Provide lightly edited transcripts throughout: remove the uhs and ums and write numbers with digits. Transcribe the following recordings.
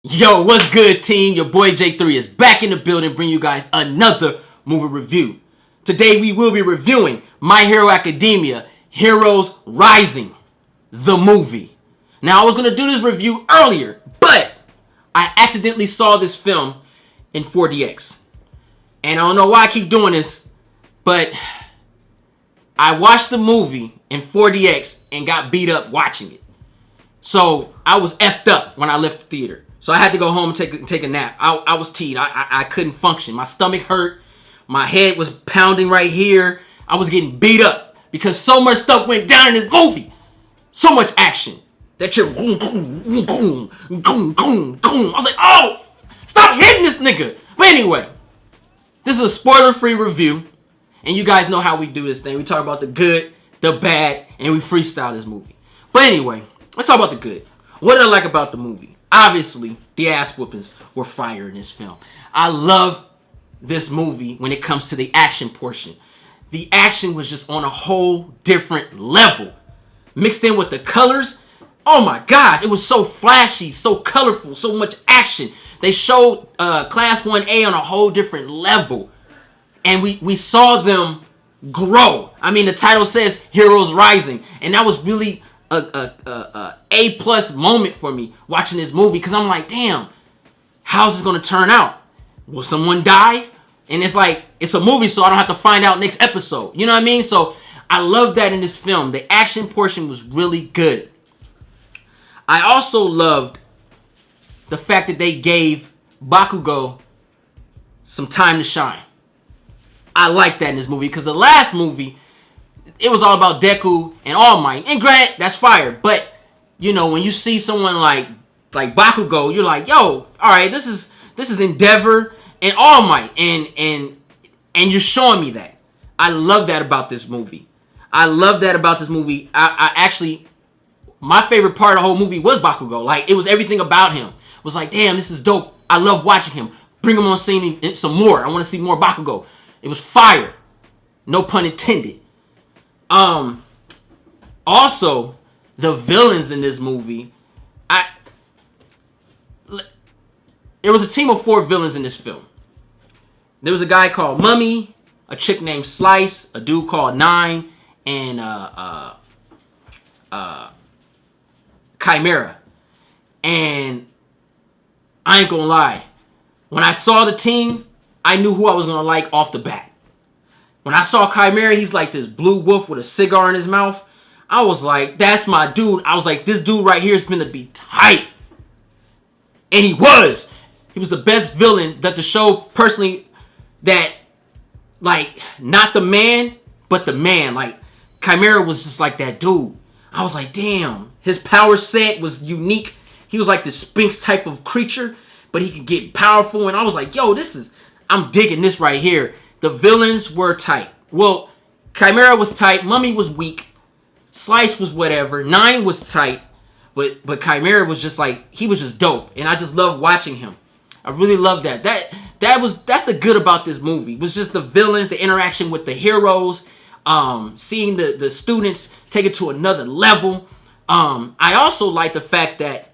Yo, what's good, team? Your boy J3 is back in the building, bringing you guys another movie review. Today we will be reviewing My Hero Academia: Heroes Rising, the movie. Now, I was going to do this review earlier, but I accidentally saw this film in 4DX. And I don't know why I keep doing this, but I watched the movie in 4DX and got beat up watching it. So I was effed up when I left the theater. So I had to go home and take a nap. I was teed. I couldn't function. My stomach hurt. My head was pounding right here. I was getting beat up because so much stuff went down in this movie. So much action that you're I was like, oh, stop hitting this nigga. But anyway, this is a spoiler-free review, and you guys know how we do this thing. We talk about the good, the bad, and we freestyle this movie. But anyway, let's talk about the good. What did I like about the movie? Obviously, the ass whoopings were fire in this film. I love this movie when it comes to the action portion. The action was just on a whole different level. Mixed in with the colors, oh my god, it was so flashy, so colorful, so much action. They showed Class 1A on a whole different level. And we saw them grow. I mean, the title says Heroes Rising. And that was really A+ moment for me watching this movie, because I'm like, damn, how's this gonna turn out? Will someone die? And it's like, it's a movie, so I don't have to find out next episode. You know what I mean? So I love that in this film. The action portion was really good. I also loved the fact that they gave Bakugo some time to shine. I like that in this movie, because the last movie, it was all about Deku and All Might. And granted, that's fire. But, you know, when you see someone like Bakugo, you're like, yo, alright, this is Endeavor and All Might. And you're showing me that. I love that about this movie. I actually, my favorite part of the whole movie was Bakugo. Like, it was everything about him. It was like, damn, this is dope. I love watching him. Bring him on scene some more. I want to see more Bakugo. It was fire. No pun intended. Also, the villains in this movie, there was a team of 4 villains in this film. There was a guy called Mummy, a chick named Slice, a dude called Nine, and Chimera. And I ain't gonna lie, when I saw the team, I knew who I was gonna like off the bat. When I saw Chimera, he's like this blue wolf with a cigar in his mouth. I was like, that's my dude. I was like, this dude right here is gonna be tight. And he was. He was the best villain that the show, personally, that, like, not the man, but the man. Like, Chimera was just like that dude. I was like, damn. His power set was unique. He was like this Sphinx type of creature, but he could get powerful. And I was like, yo, I'm digging this right here. The villains were tight. Well, Chimera was tight. Mummy was weak. Slice was whatever. Nine was tight. But Chimera was just like, he was just dope. And I just loved watching him. I really loved that. That's the good about this movie. It was just the villains, the interaction with the heroes, seeing the students take it to another level. I also like the fact that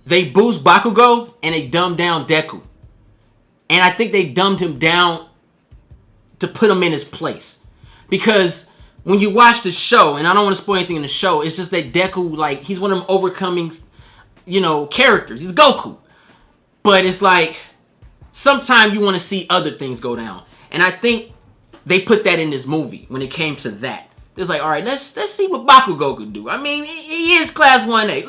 they boost Bakugo and they dumb down Deku. And I think they dumbed him down to put him in his place. Because when you watch the show, and I don't want to spoil anything in the show, it's just that Deku, like, he's one of them overcoming, characters. He's Goku. But it's like, sometimes you want to see other things go down. And I think they put that in this movie when it came to that. It's like, all right, let's see what Bakugo could do. I mean, he is Class 1A.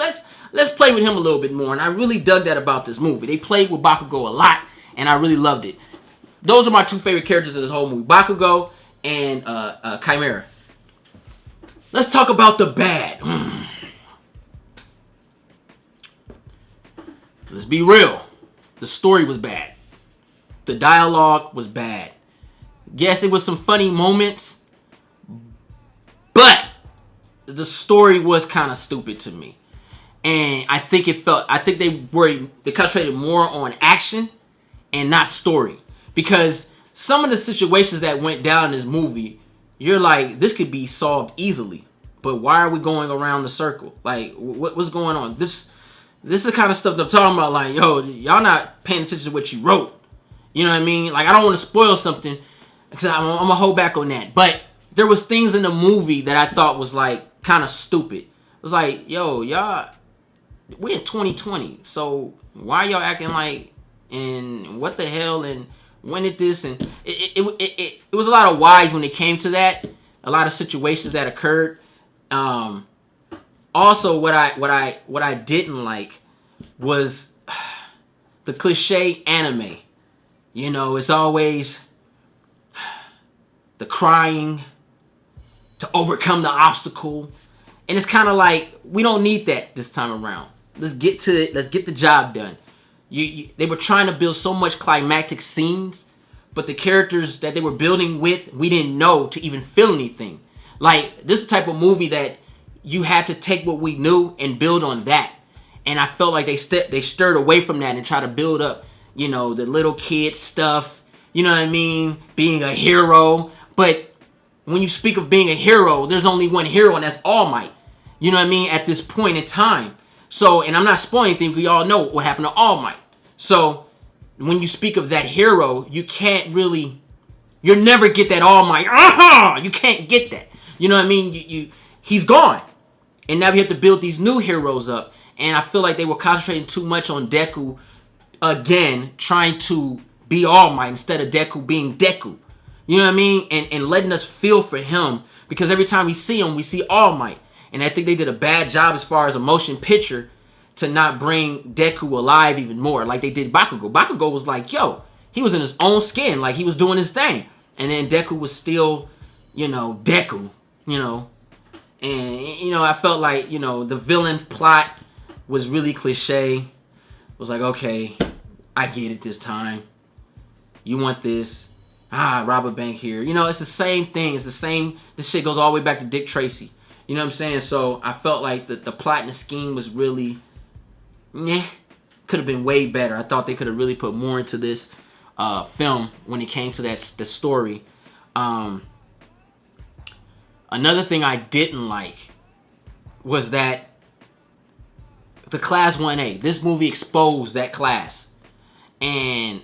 Let's play with him a little bit more. And I really dug that about this movie. They played with Bakugo a lot. And I really loved it. Those are my 2 favorite characters in this whole movie. Bakugo and Chimera. Let's talk about the bad. Let's be real. The story was bad. The dialogue was bad. Yes, it was some funny moments. But the story was kind of stupid to me. And I think they concentrated more on action and not story. Because some of the situations that went down in this movie, you're like, this could be solved easily. But why are we going around the circle? Like, what's going on? This is the kind of stuff that I'm talking about. Like, yo, y'all not paying attention to what you wrote. You know what I mean? Like, I don't want to spoil something because I'm gonna hold back on that. But there was things in the movie that I thought was like kind of stupid. It was like, yo, y'all, we're in 2020, so why y'all acting like, and what the hell, and when did this, and it was a lot of whys when it came to that. A lot of situations that occurred. Also, what I didn't like was the cliche anime. You know, it's always the crying to overcome the obstacle, and it's kind of like we don't need that this time around. Let's get to it. Let's get the job done. They were trying to build so much climactic scenes, but the characters that they were building with, we didn't know to even feel anything. Like, this is the type of movie that you had to take what we knew and build on that. And I felt like they stirred away from that and tried to build up, you know, the little kid stuff, you know what I mean, being a hero. But when you speak of being a hero, there's only one hero, and that's All Might. You know what I mean, at this point in time. So, and I'm not spoiling anything, we all know what happened to All Might. So, when you speak of that hero, you can't really, you'll never get that All Might. You can't get that. You know what I mean? He's gone. And now we have to build these new heroes up. And I feel like they were concentrating too much on Deku again, trying to be All Might instead of Deku being Deku. You know what I mean? And letting us feel for him. Because every time we see him, we see All Might. And I think they did a bad job as far as a motion picture to not bring Deku alive even more. Like they did Bakugo. Bakugo was like, yo, he was in his own skin. Like he was doing his thing. And then Deku was still, you know, Deku. You know. And, you know, I felt like, you know, the villain plot was really cliche. It was like, okay, I get it this time. You want this. Rob a bank here. You know, it's the same thing. It's the same. This shit goes all the way back to Dick Tracy. You know what I'm saying? So I felt like the plot and the scheme was really, could have been way better. I thought they could have really put more into this film when it came to the story. Another thing I didn't like was that the Class 1A, this movie exposed that class. And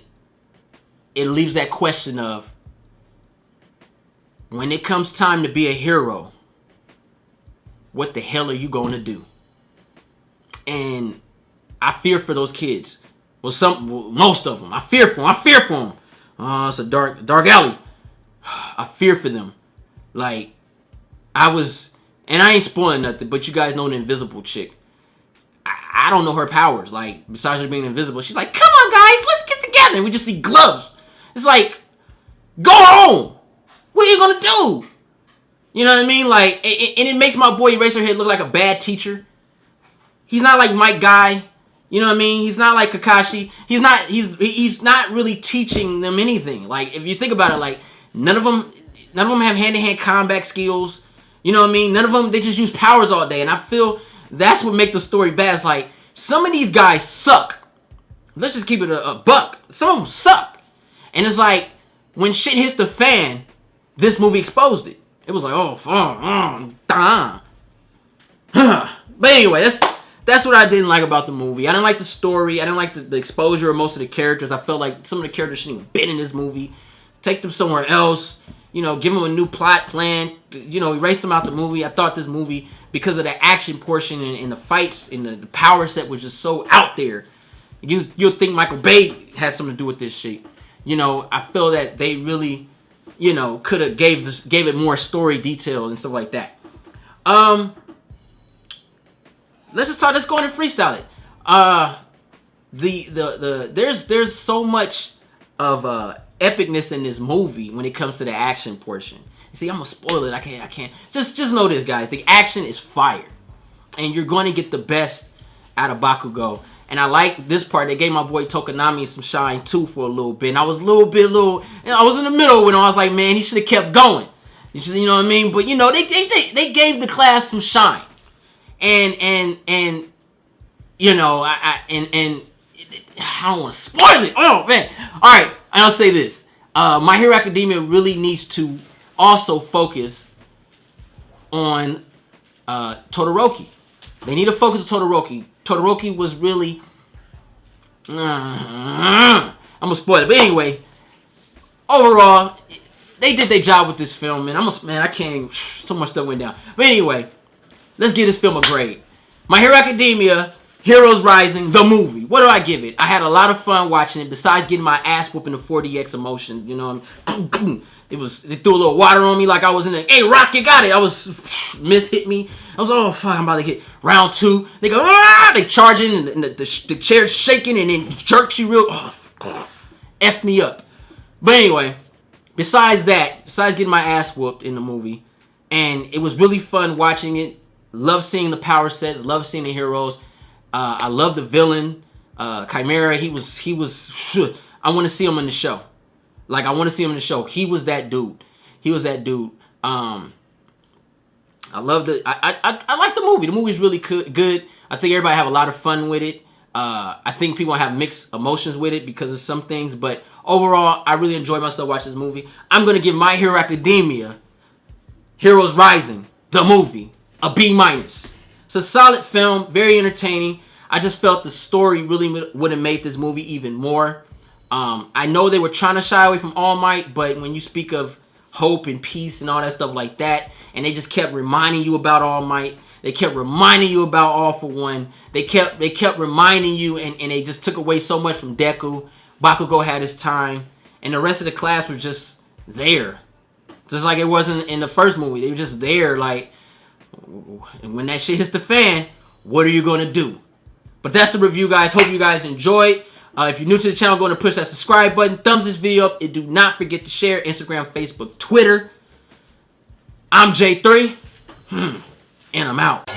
it leaves that question of, when it comes time to be a hero, what the hell are you going to do? And I fear for those kids. Most of them. I fear for them. It's a dark alley. I fear for them. Like, and I ain't spoiling nothing, but you guys know the invisible chick. I don't know her powers. Like, besides her being invisible, she's like, come on, guys, let's get together. And we just see gloves. It's like, go home. What are you going to do? You know what I mean? Like, and it makes my boy Eraserhead look like a bad teacher. He's not like Mike Guy. You know what I mean? He's not like Kakashi. He's not really teaching them anything. Like, if you think about it, like, none of them have hand-to-hand combat skills. You know what I mean? None of them, they just use powers all day. And I feel that's what makes the story bad. It's like, some of these guys suck. Let's just keep it a buck. Some of them suck. And it's like, when shit hits the fan, this movie exposed it. It was like, damn. But anyway, that's what I didn't like about the movie. I didn't like the story. I didn't like the exposure of most of the characters. I felt like some of the characters shouldn't even been in this movie. Take them somewhere else. You know, give them a new plot plan. You know, erase them out the movie. I thought this movie, because of the action portion and the fights and the power set was just so out there. You'll think Michael Bay has something to do with this shit. You know, I feel that they really, you know, could have gave it more story detail and stuff like that. Let's go in and freestyle it. There's so much of epicness in this movie when it comes to the action portion. See, I'm gonna spoil it. I can't. Just know this, guys. The action is fire, and you're going to get the best out of Bakugo. And I like this part. They gave my boy Tokonami some shine too for a little bit. And I was I was in the middle when I was like, man, he should have kept going. You know what I mean? But you know, they gave the class some shine. And you know, I don't want to spoil it. Oh man! All right, and I'll say this: My Hero Academia really needs to also focus on Todoroki. They need to focus on Todoroki. Todoroki was really... I'm going to spoil it. But anyway, overall, they did their job with this film, man. I can't... So much stuff went down. But anyway, let's give this film a grade. My Hero Academia, Heroes Rising, the movie. What do I give it? I had a lot of fun watching it, besides getting my ass whooping the 4DX emotion. You know, they threw a little water on me like I was in a, hey, Rock, you got it. I was, hit me. I was, oh, fuck, I'm about to hit round 2. They go, ah, they charging, and the chair's shaking, and then jerks you real, F me up. But anyway, besides getting my ass whooped in the movie, and it was really fun watching it. Love seeing the power sets, love seeing the heroes. I love the villain, Chimera. He was, I want to see him in the show. Like, I want to see him in the show. He was that dude. I love I like the movie. The movie's really good. I think everybody have a lot of fun with it. I think people have mixed emotions with it because of some things, but overall, I really enjoyed myself watching this movie. I'm going to give My Hero Academia, Heroes Rising, the movie, a B-. It's a solid film, very entertaining. I just felt the story really would have made this movie even more. I know they were trying to shy away from All Might, but when you speak of hope and peace and all that stuff like that, and they just kept reminding you about All Might, they kept reminding you about All for One, they kept reminding you, and they just took away so much from Deku. Bakugo had his time, and the rest of the class was just there. Just like it wasn't in the first movie. They were just there, like, and when that shit hits the fan, what are you going to do? But that's the review, guys. Hope you guys enjoyed. If you're new to the channel, go and push that subscribe button. Thumbs this video up. And do not forget to share Instagram, Facebook, Twitter. I'm J3. And I'm out.